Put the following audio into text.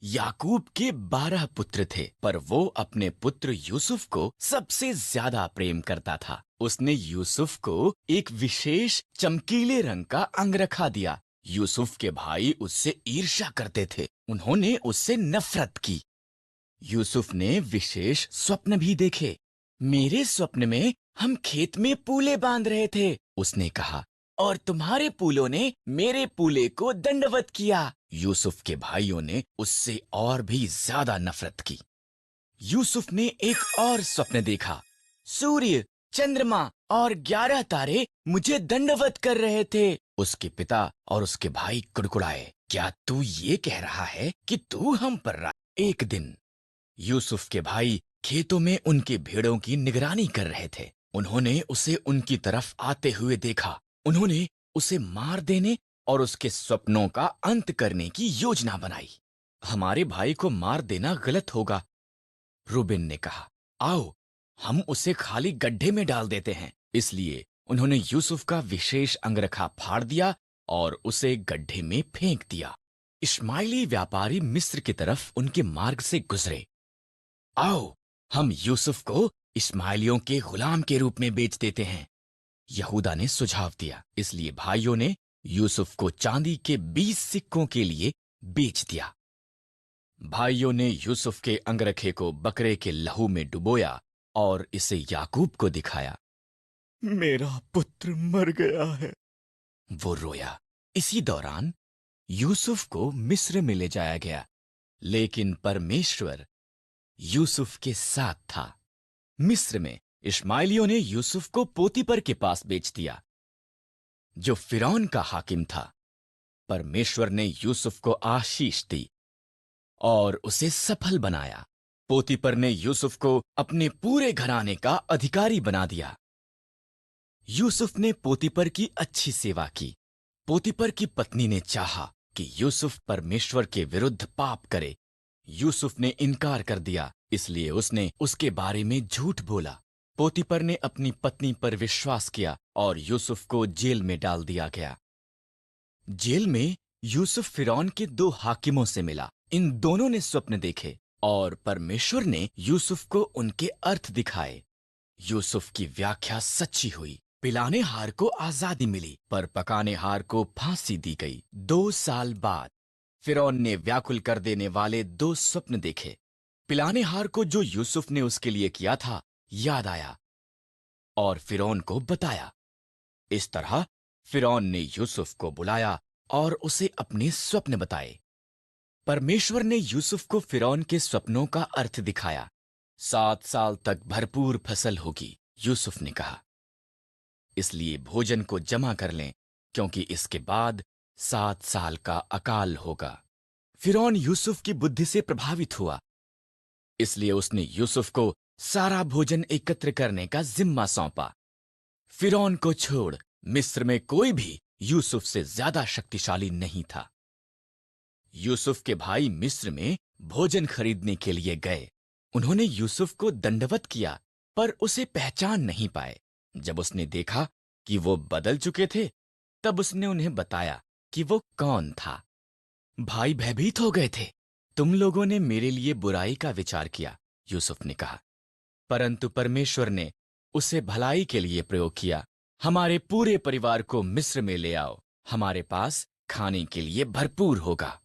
याकूब के 12 पुत्र थे, पर वो अपने पुत्र यूसुफ को सबसे ज्यादा प्रेम करता था। उसने यूसुफ को एक विशेष चमकीले रंग का अंगरखा दिया। यूसुफ के भाई उससे ईर्ष्या करते थे। उन्होंने उससे नफरत की। यूसुफ ने विशेष स्वप्न भी देखे। मेरे स्वप्न में हम खेत में पूले बांध रहे थे, उसने कहा, और तुम्हारे पूलों ने मेरे पूले को दंडवत किया। यूसुफ के भाइयों ने उससे और भी ज्यादा नफरत की। यूसुफ ने एक और स्वप्न देखा। सूर्य, चंद्रमा और 11 तारे मुझे दंडवत कर रहे थे। उसके पिता और उसके भाई कुड़कुड़ाए। क्या तू ये कह रहा है कि तू हम पर एक दिन यूसुफ के भाई खेतों में उनके भेड़ों की निगरानी कर रहे थे। उन्होंने उसे उनकी तरफ आते हुए देखा। उन्होंने उसे मार देने और उसके स्वप्नों का अंत करने की योजना बनाई। हमारे भाई को मार देना गलत होगा, रूबेन ने कहा। आओ, हम उसे खाली गड्ढे में डाल देते हैं। इसलिए उन्होंने यूसुफ का विशेष अंगरखा फाड़ दिया और उसे गड्ढे में फेंक दिया। इश्माइली व्यापारी मिस्र की तरफ उनके मार्ग से गुजरे। आओ, हम यूसुफ को इश्माइलियों के गुलाम के रूप में बेच देते हैं, यहूदा ने सुझाव दिया। इसलिए भाइयों ने यूसुफ को चांदी के 20 सिक्कों के लिए बेच दिया। भाइयों ने यूसुफ के अंगरखे को बकरे के लहू में डुबोया और इसे याकूब को दिखाया। मेरा पुत्र मर गया है। वो रोया। इसी दौरान यूसुफ को मिस्र में ले जाया गया, लेकिन परमेश्वर यूसुफ के साथ था। मिस्र में इश्माइलियों ने यूसुफ को पोतीपर के पास बेच दिया, जो फिरौन का हाकिम था। परमेश्वर ने यूसुफ को आशीष दी और उसे सफल बनाया। पोतीपर ने यूसुफ को अपने पूरे घराने का अधिकारी बना दिया। यूसुफ ने पोतीपर की अच्छी सेवा की। पोतीपर की पत्नी ने चाहा कि यूसुफ परमेश्वर के विरुद्ध पाप करे। यूसुफ ने इनकार कर दिया, इसलिए उसने उसके बारे में झूठ बोला। पोतीपर ने अपनी पत्नी पर विश्वास किया और यूसुफ को जेल में डाल दिया गया। जेल में यूसुफ फिरौन के 2 हाकिमों से मिला। इन दोनों ने स्वप्न देखे और परमेश्वर ने यूसुफ को उनके अर्थ दिखाए। यूसुफ की व्याख्या सच्ची हुई। पिलाने हार को आजादी मिली, पर पकाने हार को फांसी दी गई। 2 साल बाद फिरौन ने व्याकुल कर देने वाले 2 स्वप्न देखे। पिलाने हार को जो यूसुफ ने उसके लिए किया था याद आया और फिरौन को बताया। इस तरह फिरौन ने यूसुफ को बुलाया और उसे अपने स्वप्न बताए। परमेश्वर ने यूसुफ को फिरौन के स्वप्नों का अर्थ दिखाया। 7 साल तक भरपूर फसल होगी, यूसुफ ने कहा। इसलिए भोजन को जमा कर लें, क्योंकि इसके बाद 7 साल का अकाल होगा। फिरौन यूसुफ की बुद्धि से प्रभावित हुआ, इसलिए उसने यूसुफ को सारा भोजन एकत्र करने का जिम्मा सौंपा। फिरौन को छोड़ मिस्र में कोई भी यूसुफ से ज्यादा शक्तिशाली नहीं था। यूसुफ के भाई मिस्र में भोजन खरीदने के लिए गए। उन्होंने यूसुफ को दंडवत किया, पर उसे पहचान नहीं पाए। जब उसने देखा कि वो बदल चुके थे, तब उसने उन्हें बताया कि वो कौन था। भाई भयभीत हो गए थे। तुम लोगों ने मेरे लिए बुराई का विचार किया, यूसुफ ने कहा, परंतु परमेश्वर ने उसे भलाई के लिए प्रयोग किया। हमारे पूरे परिवार को मिस्र में ले आओ, हमारे पास खाने के लिए भरपूर होगा।